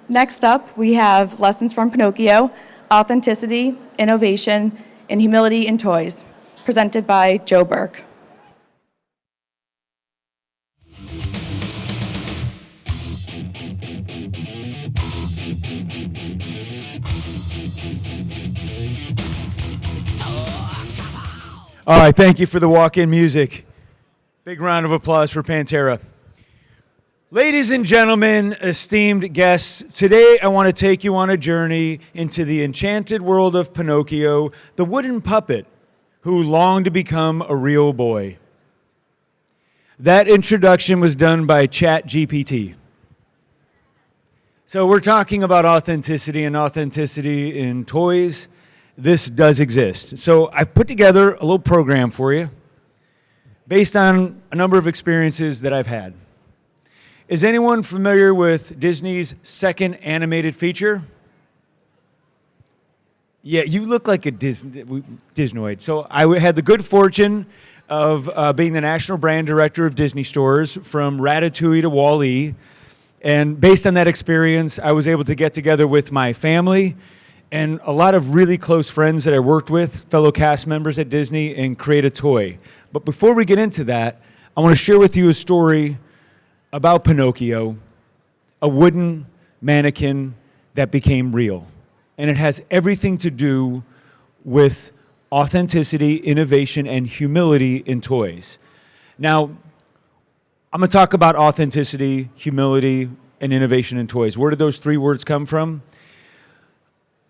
Next up, we have Lessons from Pinocchio, Authenticity, Innovation, and Humility in Toys, presented by Joe Burke. All right, thank you for the walk-in music. Big round of applause for Pantera. Ladies and gentlemen, esteemed guests, today I want to take you on a journey into the enchanted world of Pinocchio, the wooden puppet who longed to become a real boy. That introduction was done by ChatGPT. So we're talking about authenticity and authenticity in toys. This does exist. So I've put together a little program for you based on a number of experiences that I've had. Is anyone familiar with Disney's second animated feature? Yeah, you look like a Disnoid. So I had the good fortune of being the national brand director of Disney stores from Ratatouille to Wall-E. And based on that experience, I was able to get together with my family and a lot of really close friends that I worked with, fellow cast members at Disney, and create a toy. But before we get into that, I want to share with you a story about Pinocchio, a wooden mannequin that became real. And it has everything to do with authenticity, innovation, and humility in toys. Now, I'm going to talk about authenticity, humility, and innovation in toys. Where did those three words come from?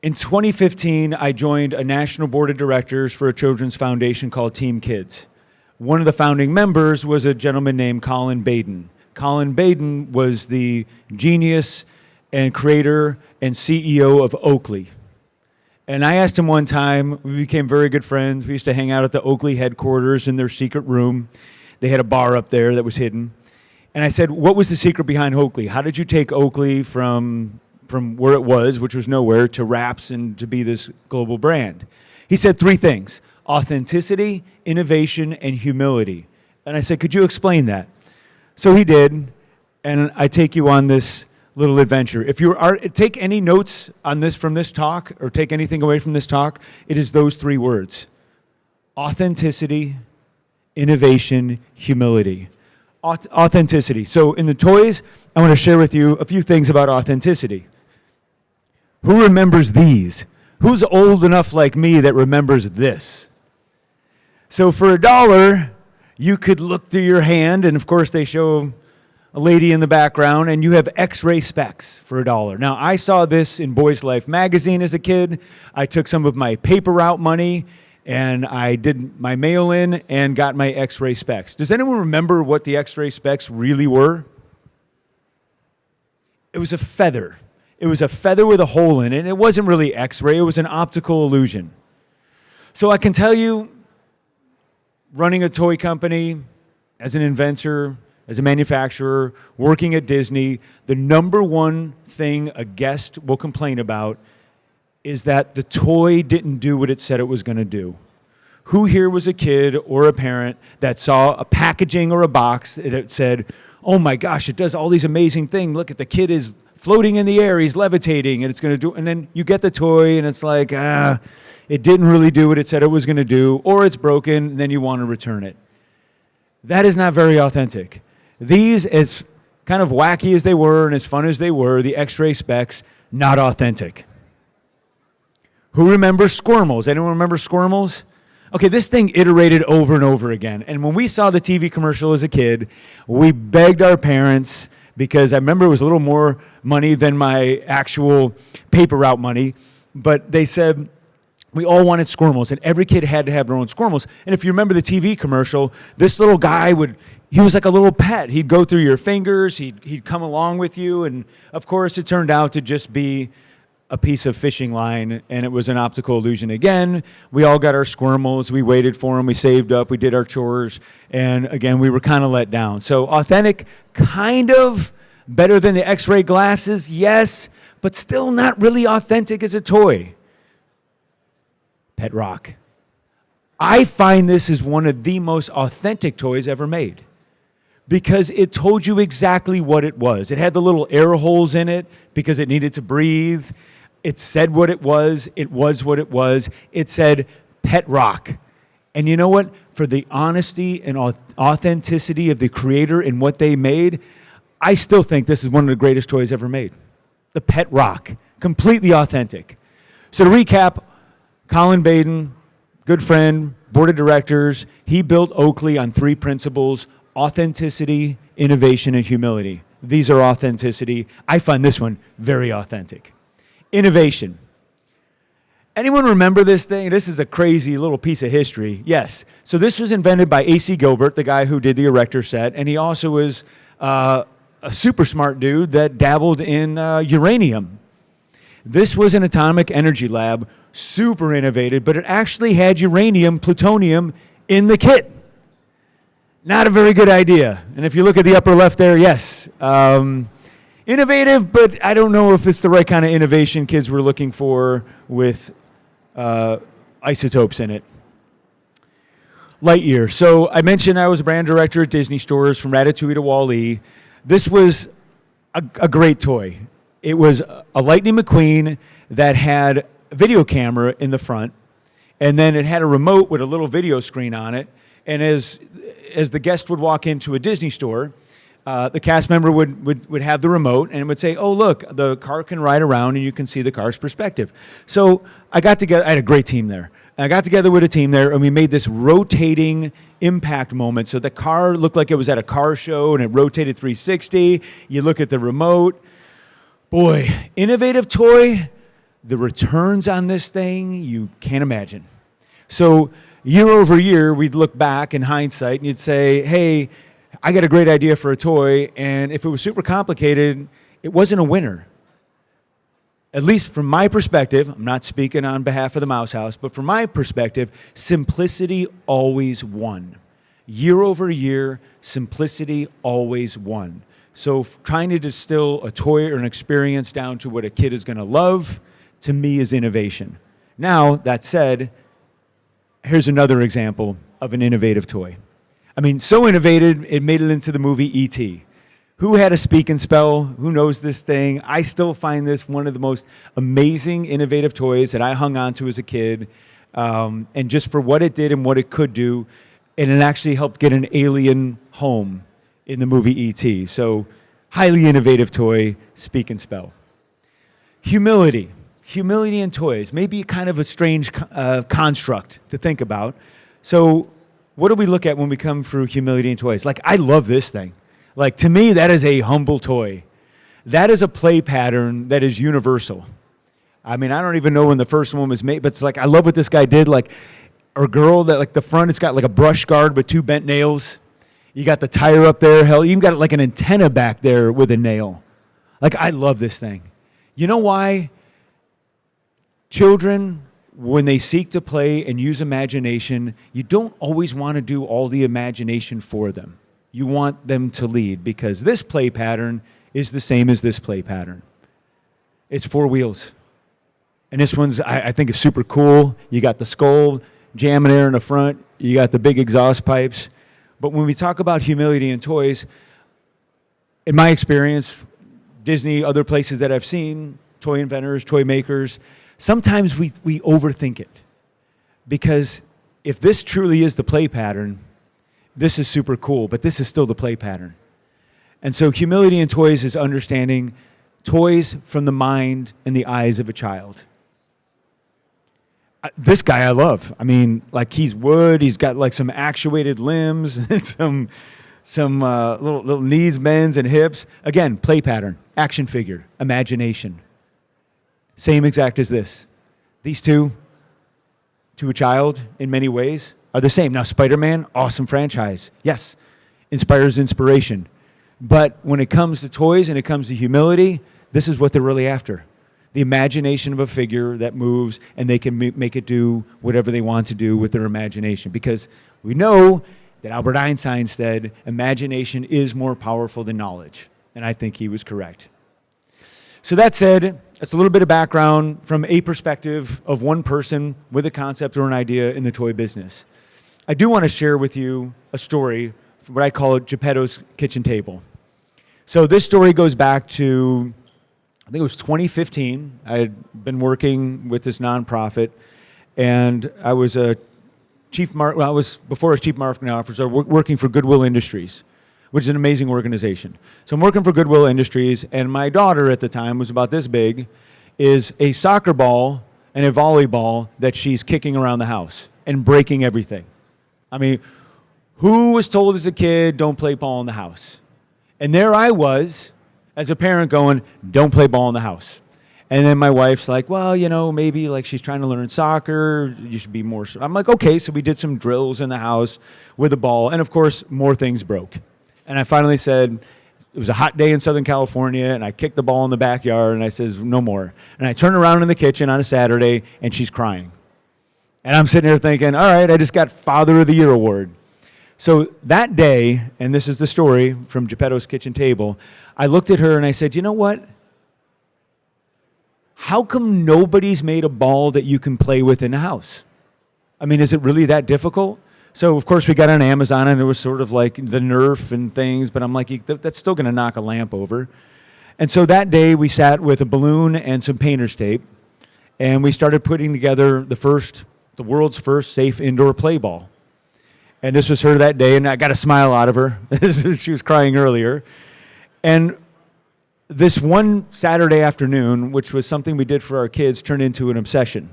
In 2015, I joined a national board of directors for a children's foundation called Team Kids. One of the founding members was a gentleman named Colin Baden. Colin Baden was the genius and creator and CEO of Oakley. And I asked him one time, we became very good friends. We used to hang out at the Oakley headquarters in their secret room. They had a bar up there that was hidden. And I said, what was the secret behind Oakley? How did you take Oakley from where it was, which was nowhere, to wraps and to be this global brand? He said three things: authenticity, innovation, and humility. And I said, could you explain that? So he did, and I take you on this little adventure. If you take any notes on this from this talk, or take anything away from this talk, it is those three words: authenticity, innovation, humility. Authenticity. So in the toys, I want to share with you a few things about authenticity. Who remembers these? Who's old enough like me that remembers this? So for $1, you could look through your hand, and of course they show a lady in the background, and you have X-ray specs for $1. Now, I saw this in Boys Life magazine as a kid. I took some of my paper route money, and I did my mail-in and got my X-ray specs. Does anyone remember what the X-ray specs really were? It was a feather. It was a feather with a hole in it, and it wasn't really X-ray. It was an optical illusion. So I can tell you, running a toy company, as an inventor, as a manufacturer, working at Disney, the number one thing a guest will complain about is that the toy didn't do what it said it was going to do. Who here was a kid or a parent that saw a packaging or a box that said, oh my gosh, it does all these amazing things. Look at the kid is floating in the air, he's levitating, and it's going to do, and then you get the toy and it's like, it didn't really do what it said it was going to do, or it's broken, and then you want to return it. That is not very authentic. These, as kind of wacky as they were and as fun as they were, the X-ray specs, not authentic. Who remembers Squirmels? Anyone remember Squirmels? Okay, this thing iterated over and over again. And when we saw the TV commercial as a kid, we begged our parents, because I remember it was a little more money than my actual paper route money, but they said we all wanted Squirmels, and every kid had to have their own Squirmels. And if you remember the TV commercial, this little guy he was like a little pet. He'd go through your fingers, he'd come along with you, and of course it turned out to just be a piece of fishing line, and it was an optical illusion again. We all got our Squirmels, we waited for them, we saved up, we did our chores, and again, we were kind of let down. So authentic, kind of better than the X-ray glasses, yes, but still not really authentic as a toy. Pet rock. I find this is one of the most authentic toys ever made. because it told you exactly what it was. It had the little air holes in it because it needed to breathe. It said what it was. It was what it was. It said pet rock. And you know what? For the honesty and authenticity of the creator and what they made, I still think this is one of the greatest toys ever made. The pet rock. Completely authentic. So to recap, Colin Baden, good friend, board of directors, he built Oakley on 3 principles: authenticity, innovation, and humility. These are authenticity. I find this one very authentic. Innovation. Anyone remember this thing? This is a crazy little piece of history. Yes. So this was invented by A.C. Gilbert, the guy who did the Erector set, and he also was a super smart dude that dabbled in uranium. This was an atomic energy lab, super innovative, but it actually had uranium, plutonium in the kit. Not a very good idea. And if you look at the upper left there, yes. Innovative, but I don't know if it's the right kind of innovation kids were looking for with isotopes in it. Lightyear. So I mentioned I was a brand director at Disney stores from Ratatouille to Wall-E. This was a great toy. It was a Lightning McQueen that had a video camera in the front, and then it had a remote with a little video screen on it. And as the guest would walk into a Disney store, the cast member would have the remote and would say, "Oh, look, the car can ride around and you can see the car's perspective." So I got together. I had a great team there. I got together with a team there, and we made this rotating impact moment. So the car looked like it was at a car show, and it rotated 360. You look at the remote. Boy, innovative toy. The returns on this thing, you can't imagine. So year over year, we'd look back in hindsight, and you'd say, hey, I got a great idea for a toy, and if it was super complicated, it wasn't a winner. At least from my perspective, I'm not speaking on behalf of the Mouse House, but from my perspective, simplicity always won. Year over year, simplicity always won. So trying to distill a toy or an experience down to what a kid is going to love, to me, is innovation. Now, that said, here's another example of an innovative toy. I mean, so innovative, it made it into the movie E.T. Who had a speak and spell? Who knows this thing? I still find this one of the most amazing, innovative toys that I hung on to as a kid. And just for what it did and what it could do, and it actually helped get an alien home in the movie E.T. So, highly innovative toy, speak and spell. Humility. Humility in toys. Maybe kind of a strange construct to think about. So, what do we look at when we come through humility in toys? Like, I love this thing. Like, to me, that is a humble toy. That is a play pattern that is universal. I mean, I don't even know when the first one was made, but it's like, I love what this guy did. Like, or girl that, like, the front, it's got like a brush guard with 2 bent nails. You got the tire up there. Hell, you even got like an antenna back there with a nail. Like, I love this thing. You know why? Children, when they seek to play and use imagination, you don't always want to do all the imagination for them. You want them to lead, because this play pattern is the same as this play pattern. It's 4 wheels. And this one's, I think, is super cool. You got the skull jamming air in the front. You got the big exhaust pipes. But when we talk about humility in toys, in my experience, Disney, other places that I've seen, toy inventors, toy makers, sometimes we overthink it. Because if this truly is the play pattern, this is super cool, but this is still the play pattern. And so humility in toys is understanding toys from the mind and the eyes of a child. This guy I love. I mean, like, he's wood. He's got like some actuated limbs, and some little knees, bends, and hips. Again, play pattern, action figure, imagination. Same exact as this. These two, to a child in many ways, are the same. Now, Spider-Man, awesome franchise. Yes, inspires inspiration. But when it comes to toys and it comes to humility, this is what they're really after. The imagination of a figure that moves, and they can make it do whatever they want to do with their imagination. Because we know that Albert Einstein said imagination is more powerful than knowledge. And I think he was correct. So that said, that's a little bit of background from a perspective of one person with a concept or an idea in the toy business. I do want to share with you a story what I call Geppetto's kitchen table. So this story goes back to, I think it was 2015. I had been working with this nonprofit, and I was before I was chief marketing officer, working for Goodwill Industries, which is an amazing organization. So I'm working for Goodwill Industries, and my daughter at the time was about this big, is a soccer ball and a volleyball that she's kicking around the house and breaking everything. I mean, who was told as a kid, don't play ball in the house? And there I was, as a parent going, don't play ball in the house. And then my wife's like, well, maybe like she's trying to learn soccer. You should be more. I'm like, okay. So we did some drills in the house with a ball. And of course, more things broke. And I finally said, it was a hot day in Southern California, and I kicked the ball in the backyard, and I says, no more. And I turned around in the kitchen on a Saturday, and she's crying. And I'm sitting there thinking, all right, I just got Father of the Year award. So that day, and this is the story from Geppetto's kitchen table, I looked at her and I said, you know what? How come nobody's made a ball that you can play with in the house? I mean, is it really that difficult? So, of course, we got on Amazon, and it was sort of like the Nerf and things, but I'm like, that's still going to knock a lamp over. And so that day, we sat with a balloon and some painter's tape, and we started putting together the world's first safe indoor play ball. And this was her that day, and I got a smile out of her. She was crying earlier. And this one Saturday afternoon, which was something we did for our kids, turned into an obsession.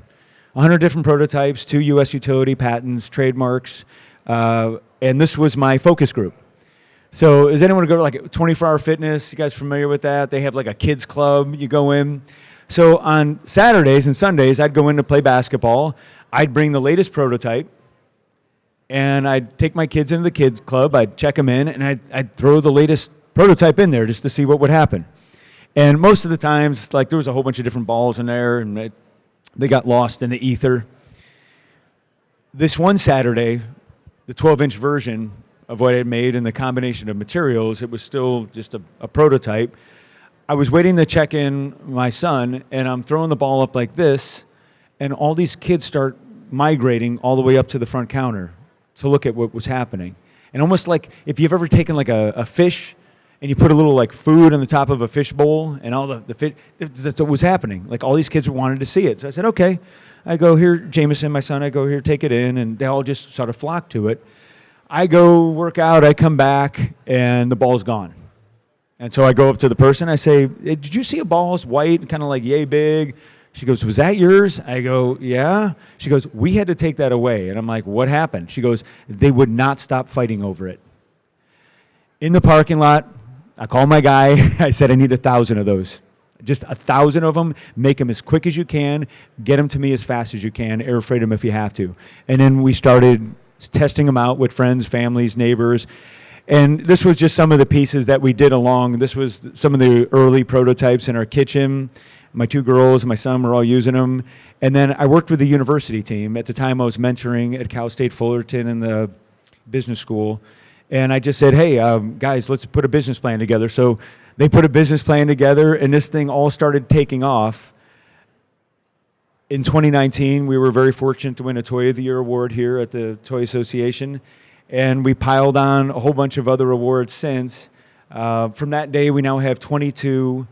100 different prototypes, 2 U.S. utility patents, trademarks, and this was my focus group. So is anyone go to like 24-hour fitness? You guys familiar with that? They have like a kids club. You go in. So on Saturdays and Sundays, I'd go in to play basketball. I'd bring the latest prototype, and I'd take my kids into the kids club. I'd check them in, and I'd throw the latest prototype in there just to see what would happen. And most of the times, like there was a whole bunch of different balls in there, and they got lost in the ether. This one Saturday, the 12-inch version of what I had made and the combination of materials, it was still just a prototype. I was waiting to check in my son, and I'm throwing the ball up like this, and all these kids start migrating all the way up to the front counter to look at what was happening. And almost like if you've ever taken like a fish and you put a little like food on the top of a fish bowl and all the fish, that's what was happening. Like all these kids wanted to see it. So I said, okay. I go here, Jameson, my son, I go here, take it in, and they all just sort of flock to it. I go work out, I come back, and the ball's gone. And so I go up to the person, I say, hey, did you see a ball? It's white and kind of like yay big. She goes, was that yours? I go, yeah. She goes, we had to take that away. And I'm like, what happened? She goes, they would not stop fighting over it. In the parking lot, I called my guy. I said, I need 1,000 of those. Just 1,000 of them. Make them as quick as you can. Get them to me as fast as you can. Air freight them if you have to. And then we started testing them out with friends, families, neighbors. And this was just some of the pieces that we did along. This was some of the early prototypes in our kitchen. My 2 girls and my son were all using them. And then I worked with the university team. At the time, I was mentoring at Cal State Fullerton in the business school. And I just said, hey, guys, let's put a business plan together. So they put a business plan together, and this thing all started taking off. In 2019, we were very fortunate to win a Toy of the Year award here at the Toy Association. And we piled on a whole bunch of other awards since. From that day, we now have 22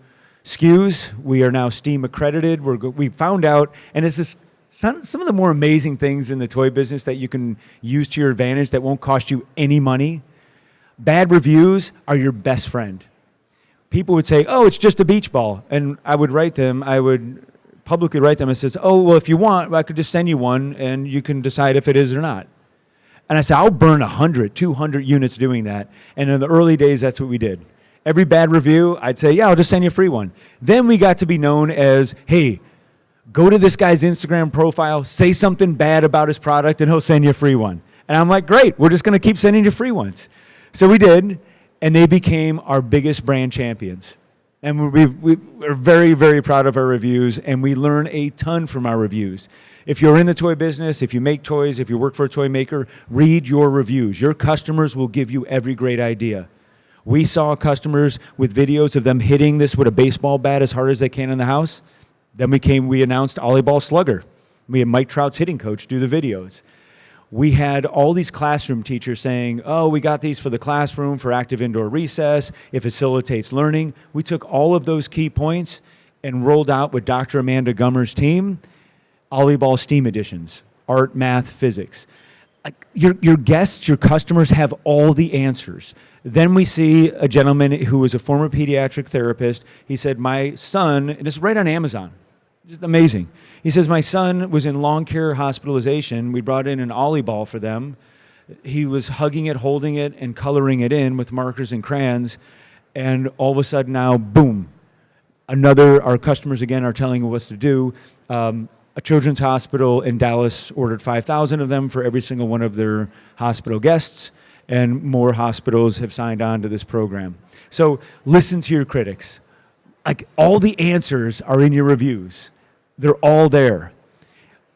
SKUs. We are now STEAM accredited. We found out, and it's just some of the more amazing things in the toy business that you can use to your advantage that won't cost you any money. Bad reviews are your best friend. People would say, oh, it's just a beach ball. And I would publicly write them and says, oh, well, if you want, I could just send you one and you can decide if it is or not. And I said, I'll burn 100, 200 units doing that. And in the early days, that's what we did. Every bad review, I'd say, yeah, I'll just send you a free one. Then we got to be known as, hey, go to this guy's Instagram profile, say something bad about his product, and he'll send you a free one. And I'm like, great, we're just going to keep sending you free ones. So we did, and they became our biggest brand champions. And we're very, very proud of our reviews, and we learn a ton from our reviews. If you're in the toy business, if you make toys, if you work for a toy maker, read your reviews. Your customers will give you every great idea. We saw customers with videos of them hitting this with a baseball bat as hard as they can in the house. Then we announced Ollyball Slugger. We had Mike Trout's hitting coach do the videos. We had all these classroom teachers saying, oh, we got these for the classroom, for active indoor recess, it facilitates learning. We took all of those key points and rolled out with Dr. Amanda Gummer's team, Ollyball STEAM editions, art, math, physics. Your guests, your customers have all the answers. Then we see a gentleman who was a former pediatric therapist. He said, my son, and this is right on Amazon, just amazing. He says, my son was in long care hospitalization. We brought in an Ollyball for them. He was hugging it, holding it, and coloring it in with markers and crayons. And all of a sudden now, boom, our customers again are telling us what to do. A children's hospital in Dallas ordered 5,000 of them for every single one of their hospital guests, and more hospitals have signed on to this program. So listen to your critics. Like, all the answers are in your reviews. They're all there.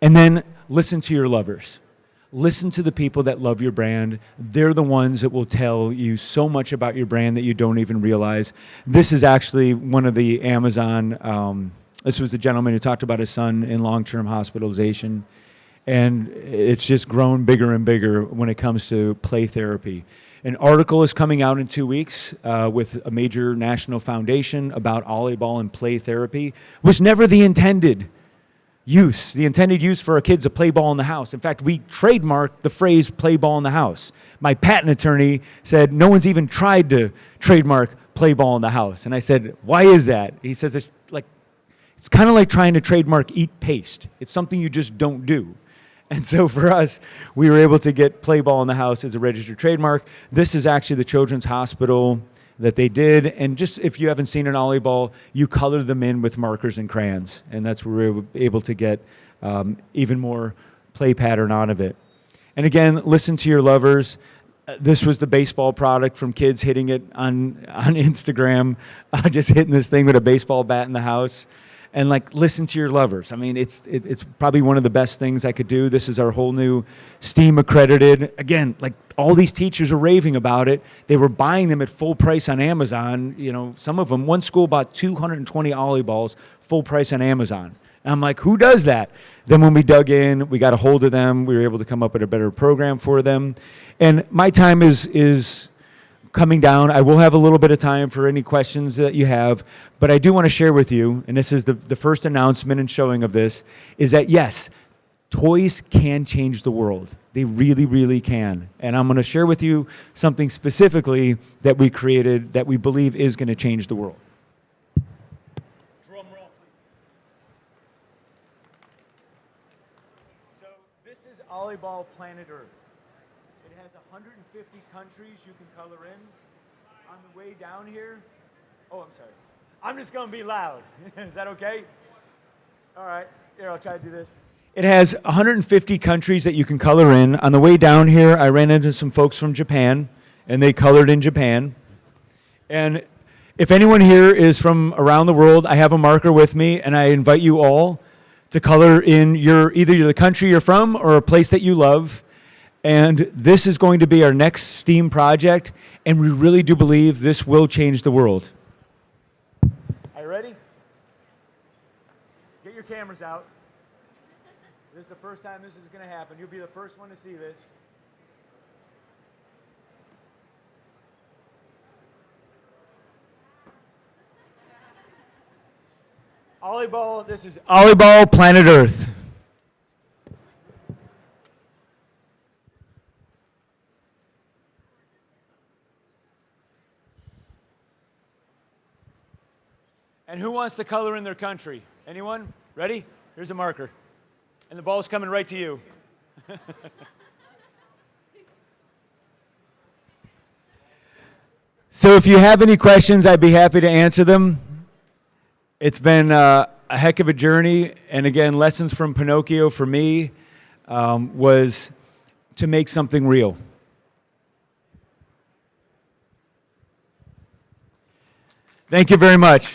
And then listen to your lovers. Listen to the people that love your brand. They're the ones that will tell you so much about your brand that you don't even realize. This is actually one of the Amazon, this was the gentleman who talked about his son in long-term hospitalization. And it's just grown bigger and bigger when it comes to play therapy. An article is coming out in 2 weeks with a major national foundation about Ollyball and play therapy. Was never the intended use. The intended use for our kids to play ball in the house. In fact, we trademarked the phrase play ball in the house. My patent attorney said no one's even tried to trademark play ball in the house. And I said, why is that? He says it's kind of like trying to trademark eat paste. It's something you just don't do. And so for us, we were able to get play ball in the house as a registered trademark. This is actually the children's hospital that they did. And just if you haven't seen an Ollyball, you color them in with markers and crayons. And that's where we were able to get even more play pattern out of it. And again, listen to your lovers. This was the baseball product from kids hitting it on Instagram, just hitting this thing with a baseball bat in the house. And listen to your lovers. I mean, it's probably one of the best things I could do. This is our whole new STEAM accredited. Again, all these teachers are raving about it. They were buying them at full price on Amazon. You know, some of them, one school bought 220 Ollyball full price on Amazon. And I'm like, who does that? Then when we dug in, we got a hold of them. We were able to come up with a better program for them. And my time is coming down. I will have a little bit of time for any questions that you have, but I do want to share with you, and this is the first announcement and showing of this, is that yes, toys can change the world. They really, really can. And I'm going to share with you something specifically that we created that we believe is going to change the world. Drum roll, please. So this is Ollyball Planet Earth. It has 150 countries you can color in. On the way down here, oh, I'm sorry. I'm just going to be loud. Is that okay? All right. Here, I'll try to do this. It has 150 countries that you can color in. On the way down here, I ran into some folks from Japan, and they colored in Japan. And if anyone here is from around the world, I have a marker with me, and I invite you all to color in either the country you're from or a place that you love. And this is going to be our next STEAM project, and we really do believe this will change the world. Are you ready? Get your cameras out. This is the first time this is going to happen. You'll be the first one to see this. Ollyball, this is Ollyball Planet Earth. And who wants to color in their country? Anyone? Ready? Here's a marker. And the ball's coming right to you. So if you have any questions, I'd be happy to answer them. It's been a heck of a journey. And again, lessons from Pinocchio for me was to make something real. Thank you very much.